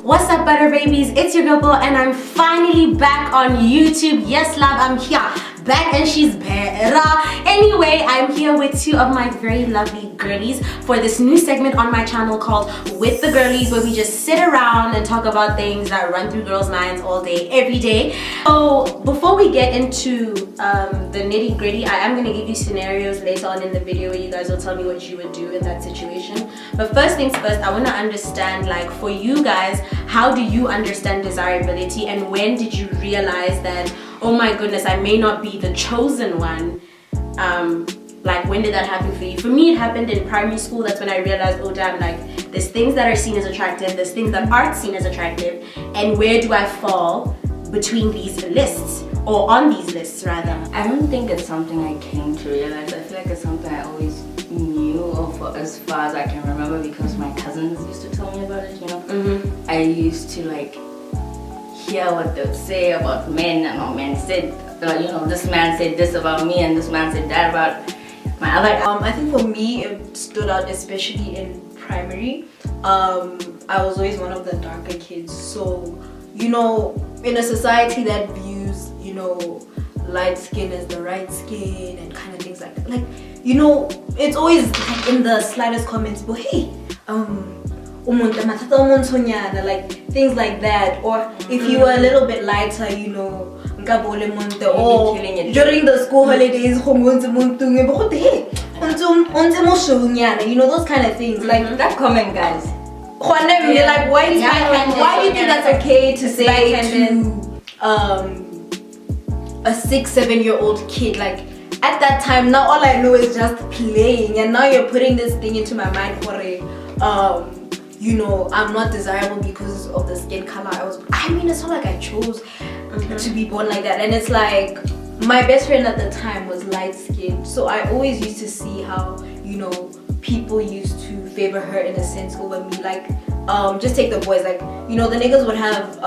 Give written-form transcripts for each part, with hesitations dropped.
What's up, butter babies? It's your girl Bo, and I'm finally back on YouTube. Yes, love, I'm here, back, and she's better. Anyway, I'm here with two of my very lovely girlies for this new segment on my channel called With the Girlies, where we just sit around and talk about things that run through girls' minds all day, every day. So before we get into the nitty gritty, I am going to give you scenarios later on in the video where you guys will tell me what you would do in that situation. But first things first, I want to understand, like, for you guys, how do you understand desirability, and when did you realize that, oh my goodness, I may not be the chosen one? Like, when did that happen for you? For me, it happened in primary school. That's when I realized, oh damn, like, there's things that are seen as attractive, there's things that aren't seen as attractive, and where do I fall between these lists, or on these lists rather? I don't think it's something I came to realize. I feel like it's something I always knew of for as far as I can remember, because my cousins used to tell me about it, you know. I used to like hear what they would say about men, and all men said, you know, this man said this about me and this man said that about my other. I think for me it stood out especially in primary. I was always one of the darker kids, so you know, in a society that views, you know, light skin as the right skin and kind of things like that, like, you know, it's always like in the slightest comments, but hey, like things like that. Or if you were a little bit lighter, you know, or during the school holidays, you know, those kind of things. Like that comment, guys. Like, why do you think that's okay to say to a 6-7-year-old kid? Like, at that time, now all I know is just playing, and now you're putting this thing into my mind for you know, I'm not desirable because of the skin color I mean, it's not like I chose to be born like that. And it's like, my best friend at the time was light skinned, so I always used to see how, you know, people used to favor her in a sense over me. Like, just take the boys, like, you know, the niggas would have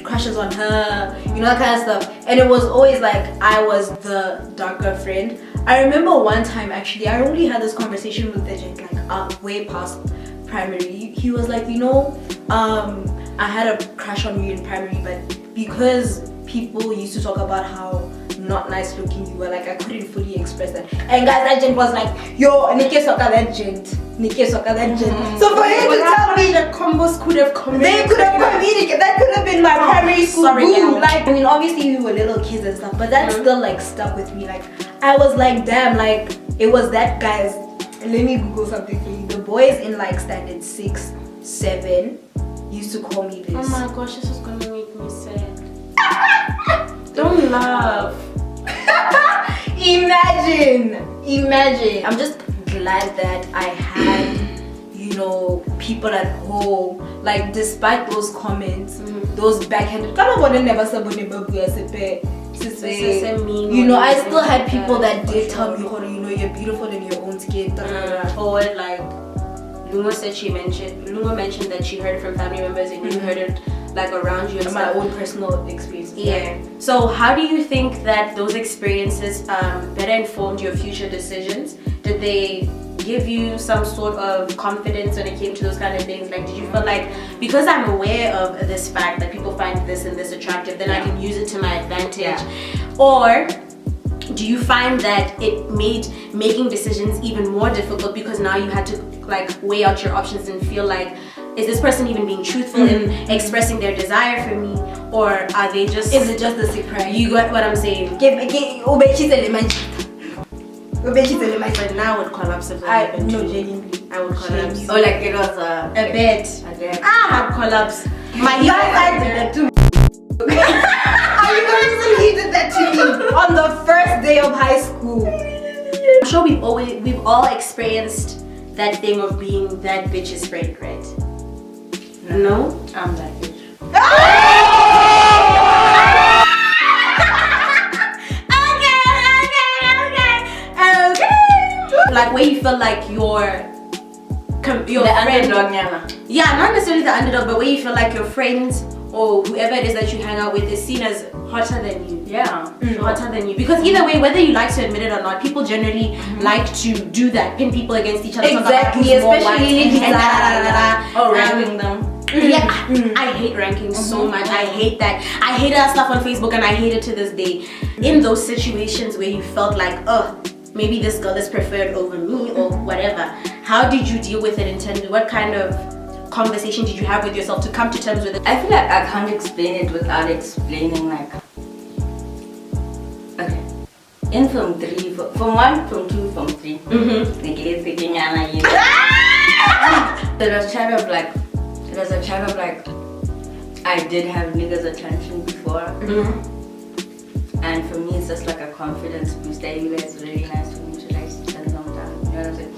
crushes on her, you know, that kind of stuff, and it was always like I was the darker friend. I remember one time, actually, I only had this conversation with the gent, like, way past primary. He was like, you know, I had a crush on you in primary, but because people used to talk about how not nice looking you were, like, I couldn't fully express that. And guys, that gent was like, yo, Nike Soka that gent. So for him to tell me the combos could have communicated. They could have communicated. That could have been my primary school boo. Like, I mean, obviously we were little kids and stuff, but that still like stuck with me. Like, I was like, damn, like, it was that, guys. Let me Google something for you. The boys in like standard 6, 7 used to call me this. Oh my gosh, this is gonna make me sad. Don't laugh. Imagine. I'm just glad that I had, you know, people at home, like, despite those comments, those backhanded, you know, I still had people that did tell me, you know, you're beautiful in your own skin. Or like Lungo mentioned that she heard it from family members, and you heard it like around you and my own personal experiences. Yeah. So how do you think that those experiences better informed your future decisions? Did they give you some sort of confidence when it came to those kind of things? Like, did you feel like, because I'm aware of this fact that people find this and this attractive, then I can use it to my advantage? Or do you find that it made making decisions even more difficult, because now you had to like weigh out your options and feel like, is this person even being truthful in expressing their desire for me, or are they just, is it just a sick pride? You got what I'm saying? But now I would collapse if that happened. No, genuinely, I would collapse. Or like it was a bet. I would collapse. My guy did that too. Are you going he did that to me on the first day of high school? I'm sure we've all experienced that thing of being that bitch's friend, right? No? I'm that bitch. Okay. Like, where you feel like your friend, underdog, yeah, not necessarily the underdog, but where you feel like your friends or whoever it is that you hang out with is seen as hotter than you. Yeah. Hotter than you. Because either way, whether you like to admit it or not, people generally like to do that, pin people against each other. Exactly, especially ranking them. Yeah, I hate rankings so much. I hate that. I hate that stuff on Facebook, and I hate it to this day. In those situations where you felt like, oh, maybe this girl is preferred over me or whatever, how did you deal with it internally? What kind of conversation did you have with yourself to come to terms with it? I feel like I can't explain it without explaining, like, okay, in Form 3, Form 1, Form 2, Form 3, there was a chat of like, I did have niggas' attention before, and for me it's just like a confidence booster. It's really nice for me to like spend some time, you know what I'm saying?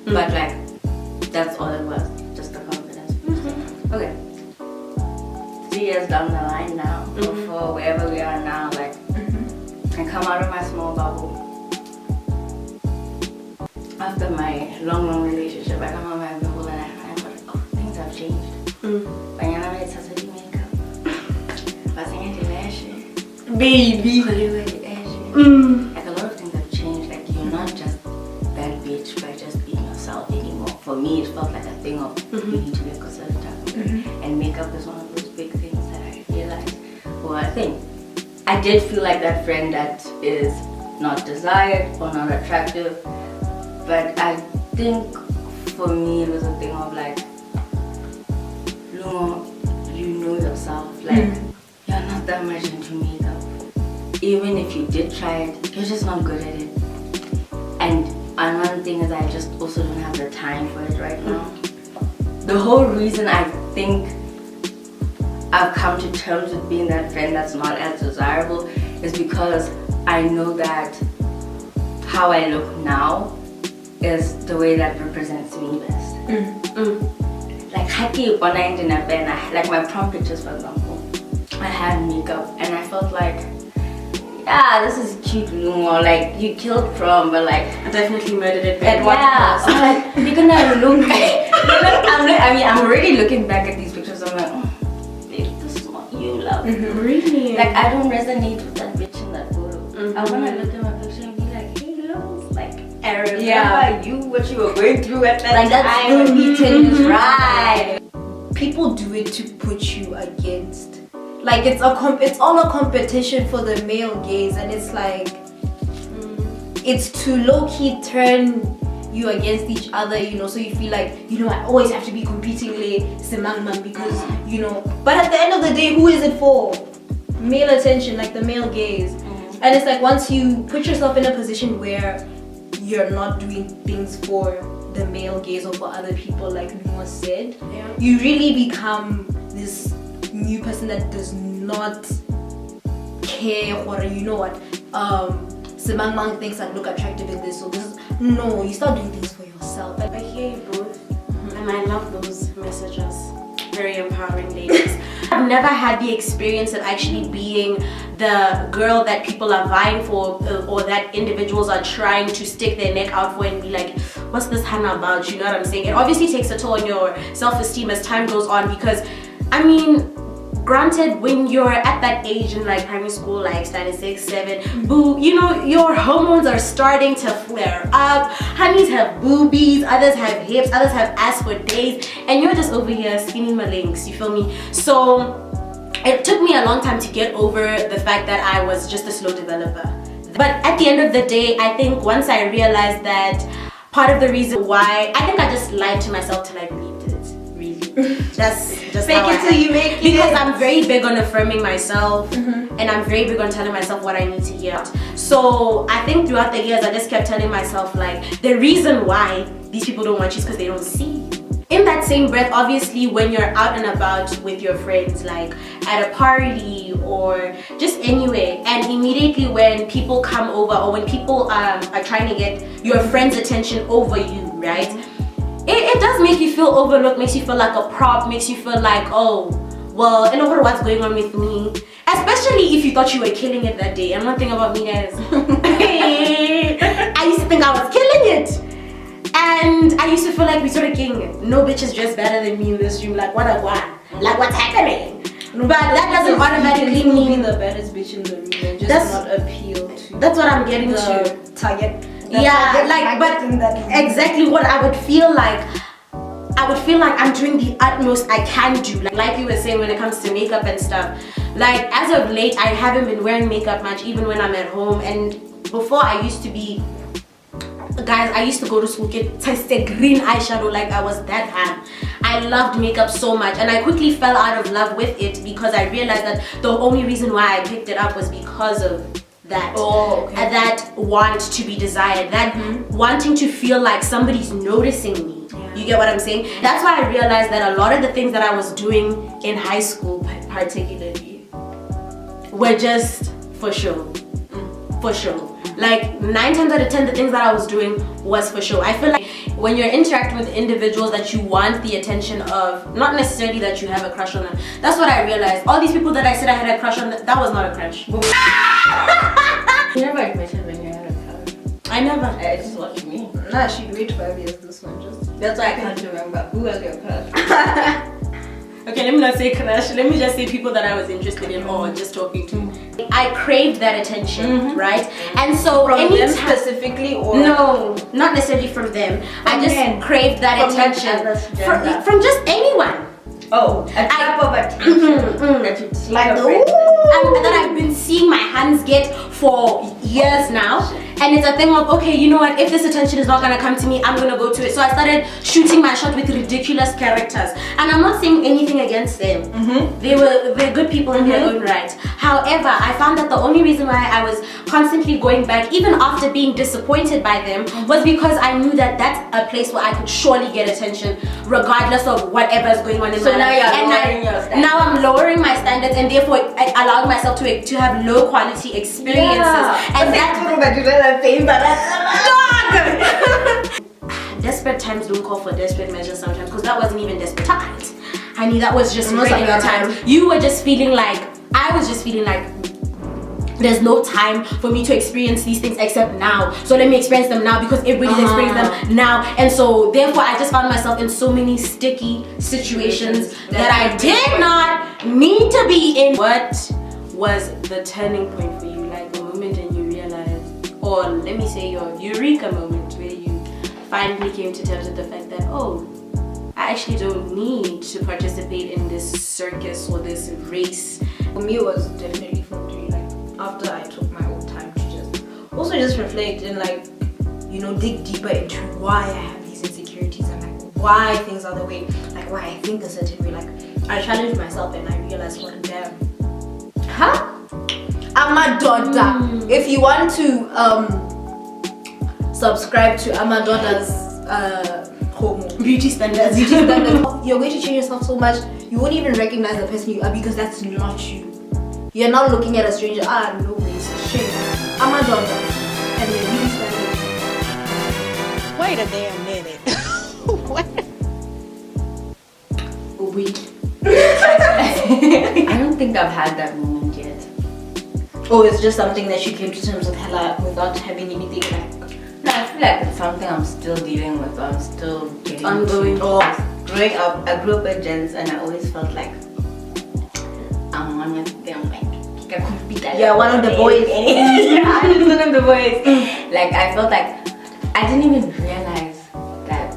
But like, that's all it was, just a confidence booster. Okay, 3 years down the line now, or for wherever we are now, like, I come out of my small bubble. After my long relationship, I come out of my bubble and I find out, oh, things have changed. Mañana me echas el makeup. Passing it in Baby. Like, a lot of things have changed. Like, you're not just that bitch by just being yourself anymore. For me, it felt like a thing of you need to look a certain type of way. And makeup is one of those big things that I realized. Well, I think I did feel like that friend that is not desired or not attractive, but I think for me it was a thing of like, Lumo, you know yourself, like you're not that much into makeup. Even if you did try it, you're just not good at it. And another thing is I just also don't have the time for it right now. The whole reason I think I've come to terms with being that friend that's not as desirable is because I know that how I look now is the way that represents me best. Like, like my prom pictures, for example, I had makeup and I felt like, yeah, this is cute, Lumo. Like, you killed prom, but like, I definitely murdered it. At what cost? Like, you're gonna look. I'm already looking back at these pictures. I'm like, oh, babe, this is not you, love. Really? Like, I don't resonate with that bitch in that photo. I wanna look at my picture and be like, hey, love, like, I remember you, what you were going through at that time. That's the meeting, right? People do it to put you against. Like, it's all a competition for the male gaze, and it's like it's to low-key turn you against each other, you know, so you feel like, you know, I always have to be competing semangman because, you know, but at the end of the day, who is it for? Male attention, like the male gaze. And it's like, once you put yourself in a position where you're not doing things for the male gaze or for other people, like Noah said, you really become this new person that does not care, or you know what, Semang thinks I look attractive in this, so this. No, you start doing things for yourself. I hear you both, and I love those messages. Very empowering, ladies. I've never had the experience of actually being the girl that people are vying for, or that individuals are trying to stick their neck out for and be like, what's this Hannah about? You know what I'm saying? It obviously takes a toll on your self-esteem as time goes on, because, I mean, granted, when you're at that age in like primary school, like standard 6, 7, boo, you know, your hormones are starting to flare up. Honeys have boobies, others have hips, others have ass for days, and you're just over here skinny malinks, you feel me? So it took me a long time to get over the fact that I was just a slow developer. But at the end of the day, I think once I realized that part of the reason why, I think I just lied to myself till I believed it. That's just fake it till you make it. Because I'm very big on affirming myself, and I'm very big on telling myself what I need to hear. So I think throughout the years I just kept telling myself, like, the reason why these people don't want you is because they don't see you. In that same breath, obviously, when you're out and about with your friends, like at a party or just anywhere, and immediately when people come over, or when people are trying to get your friend's attention over you, right? It does make you feel overlooked, makes you feel like a prop, makes you feel like, oh, well, I know what's going on with me. Especially if you thought you were killing it that day. And one thing about me, guys, I used to think I was killing it. And I used to feel like we sort of king. No bitch is dressed better than me in this room. Like, what a one? Like, what's happening? But that doesn't automatically mean the baddest bitch in the room and just not appeal to. That's what I'm getting to. Target. Yeah, like, but exactly what I would feel like. I would feel like I'm doing the utmost I can do. Like you were saying, when it comes to makeup and stuff, like as of late I haven't been wearing makeup much, even when I'm at home. And before, I used to be, guys, I used to go to school get tested green eyeshadow like I was that bad. I loved makeup so much, and I quickly fell out of love with it because I realized that the only reason why I picked it up was because of that. That want to be desired, that wanting to feel like somebody's noticing me. You get what I'm saying? That's why I realized that a lot of the things that I was doing in high school particularly were just for show. For show. Like 9 times out of 10, the things that I was doing was for show. I feel like when you're interacting with individuals that you want the attention of, not necessarily that you have a crush on them. That's what I realized. All these people that I said I had a crush on, that was not a crush. You never admitted when you had a crush. I never. It's just what you mean. Nah, she'd wait 5 years this one. That's why I can't remember. Who was your crush? Okay, let me not say crush. Let me just say people that I was interested in or just talking to. I craved that attention, right? And so From them anytime, specifically, or no, not necessarily from them. I just craved that From attention from just anyone. Oh, a type of attention that you see like your the friends. And that I've been seeing my hands get for years now. And it's a thing of, okay, you know what, if this attention is not gonna come to me, I'm gonna go to it. So I started shooting my shot with ridiculous characters. And I'm not saying anything against them. They're good people in their own right. However, I found that the only reason why I was constantly going back, even after being disappointed by them, was because I knew that that's a place where I could surely get attention, regardless of whatever's going on in my life. Now you're lowering your standards. Now I'm lowering my standards, and therefore allowing myself to have low quality experiences. And that desperate times don't call for desperate measures sometimes, because that wasn't even desperate times. I mean, that was just regular time. You were just feeling like, I was just feeling like there's no time for me to experience these things except now. So let me experience them now because everybody's experiencing them now. And so therefore I just found myself in so many sticky situations that I did not need to be in. What was the turning point for you? Like the moment and you realized, or let me say your eureka moment where you finally came to terms with the fact that, oh, I actually don't need to participate in this circus or this race. For me, it was definitely from 3, like after I took my own time to just reflect and like, you know, dig deeper into why I have these insecurities and like why things are the way, like why I think a certain way. Like I challenged myself and I realized, what damn, Amadoda. If you want to subscribe to Amadoda's Beauty standards. you're going to change yourself so much you won't even recognize the person you are, because that's not you. You're not looking at a stranger, no it's shame. Amadoda and your beauty standards. Wait a damn minute. What? I don't think I've had that moment yet. Oh, it's just something that you came to terms with hella without having anything like. No, I feel like it's something I'm still dealing with. I'm still getting Ongoing. Growing up, I grew up with gents, and I always felt like I'm one of them. Like Yeah, one of the boys. Yeah, I was one of the boys. Like I felt like I didn't even realize that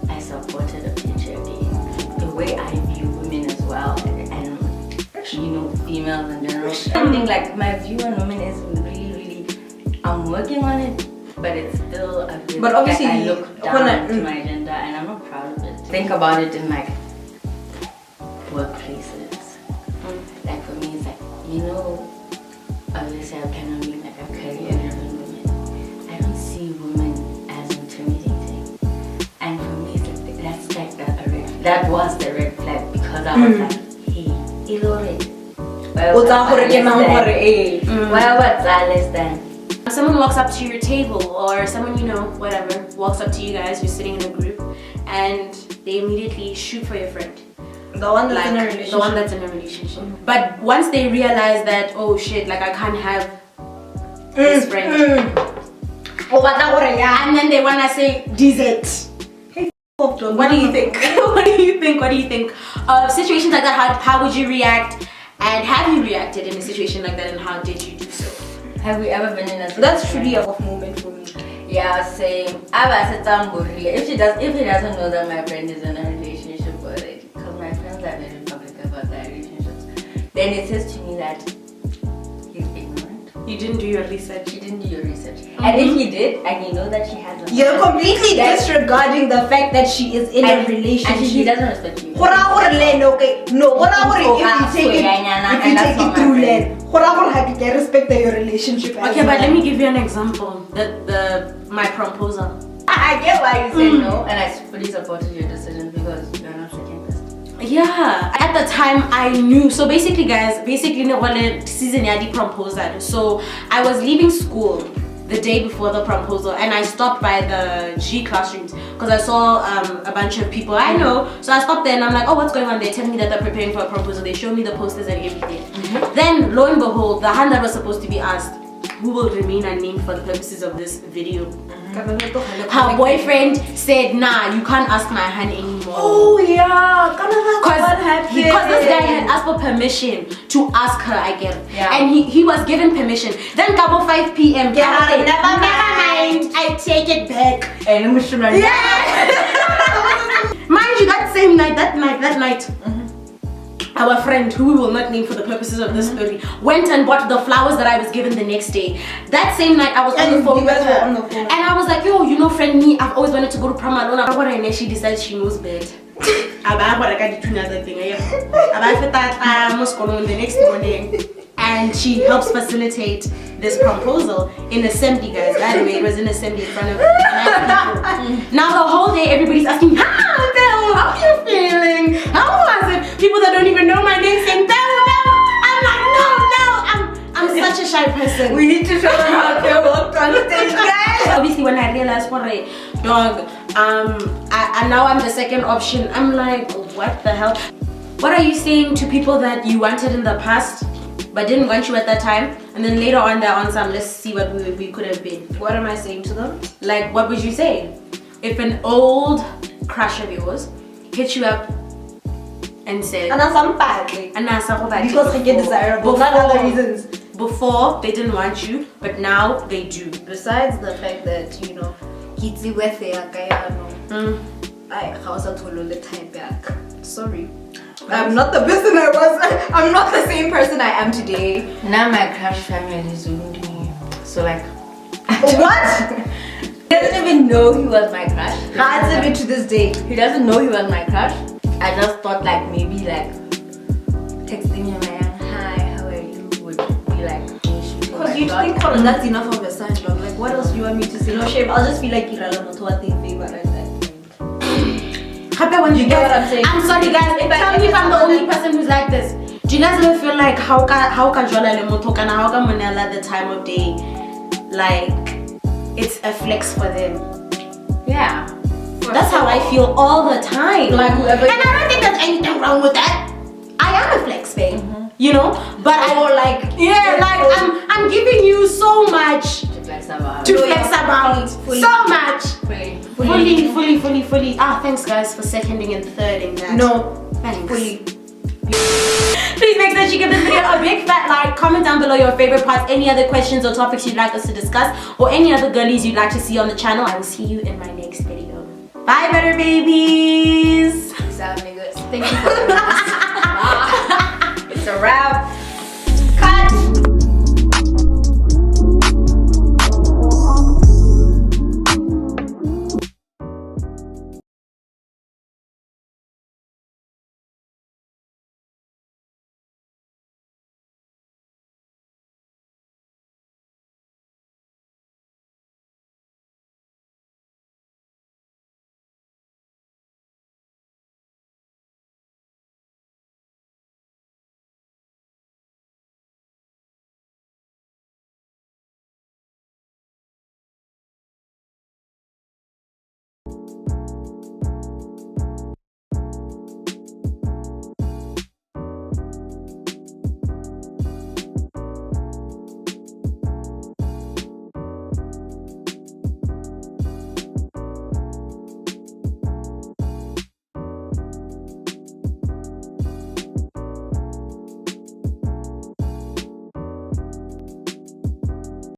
I supported a future in the way I view women as well, and you know, females in general. I think like my view on women is really, I'm working on it. But it's still a bit, but obviously like I look down to my gender and I'm not proud of it. Think about it in like workplaces. Like for me it's like, you know, obviously I plan on being like a career-driven woman. I don't see women as intimidating. And for me it's like, that's like that was the red flag, because I was like, hey, Ilore. Why was I less than? Someone walks up to your table, or someone, you know, whatever, walks up to you guys, you're sitting in a group, and they immediately shoot for your friend. The one that's in a relationship. The one that's in a relationship. But once they realize that, oh shit, like I can't have this friend. And then they wanna say, dessert. What do you think? What do you think? Situations like that, how would you react? And have you reacted in a situation like that, and how did you do so? Have we ever been in a situation? That's truly a off moment for me. Yeah, same. If he doesn't know that my friend is in a relationship already, because my friends are very public about their relationships, then it says to me that he's ignorant. You didn't do your research. You didn't do your research. And if he did, and you know that she has a You're completely disregarding the fact that she is in a relationship. and he doesn't respect you. Okay, no. If you take it through land, respect your relationship. Okay, but let me give you an example. My proposal. I get why you said no, and I fully supported your decision because you're not second best. Yeah, at the time I knew. So basically guys, no season yadi proposal. So I was leaving school the day before the proposal and I stopped by the G classrooms because I saw a bunch of people I know. So I stopped there and I'm like, oh, what's going on? They tell me that they're preparing for a proposal. They show me the posters and everything. Then lo and behold, the hand that was supposed to be asked, who will remain unnamed for the purposes of this video, her boyfriend said, nah, you can't ask my hand anymore. Oh yeah, what happened? Because this guy had asked for permission to ask her, I guess. Yeah. And he was given permission. Then couple 5 p.m. Yeah, Kabo said, never mind, I take it back. And emotional. Mind you, that night, our friend, who we will not name for the purposes of this story, went and bought the flowers that I was given the next day. That same night, I was on the phone with her. And I was like, yo, you know, friend, me, I've always wanted to go to prom alone. And she decides she knows bed. The next morning, and she helps facilitate this proposal in assembly, guys. By the way, it was in assembly in front of 9 people. Now the whole day, everybody's asking, how are you feeling? How was it? People that don't even know my name saying, I'm like, no, I'm such a shy person. We need to show them how to walk on stage, guys. Obviously, when I realized, dog, and now I'm the second option, I'm like, what the hell? What are you saying to people that you wanted in the past but didn't want you at that time, and then later on they're on some, let's see what we could have been? What am I saying to them? Like, what would you say if an old crush of yours hit you up and said, because I get desirable, not other reasons. Before they didn't want you, but now they do. Besides the fact that, you know, sorry, I'm not the person I was. I'm not the same person I am today. Now my crush family is doing me. So like, what? He doesn't even know he was my crush. Hard to this day. He doesn't know he was my crush. I just thought like maybe like texting him like, hi, how are you? Would be like, because you think that's enough of a sign, dog. Like, what else do you want me to say? No shame. I'll just be like, you get what I'm saying? I'm sorry guys, tell me if I'm the only person who's like this. Do you guys ever feel like how casual and how at the time of day, like it's a flex for them? Yeah. That's how I feel all the time. Like whoever. And I don't think there's anything wrong with that. I am a flex babe, you know? But I'm giving you so much To flex about. So much. Fully. Ah, thanks guys for seconding and thirding that. No, thanks. fully. Please make sure you give this video a big fat like, comment down below your favorite parts, any other questions or topics you'd like us to discuss, or any other girlies you'd like to see on the channel. I will see you in my next video. Bye, better babies. Peace out, niggas. Thank you for watching. Bye.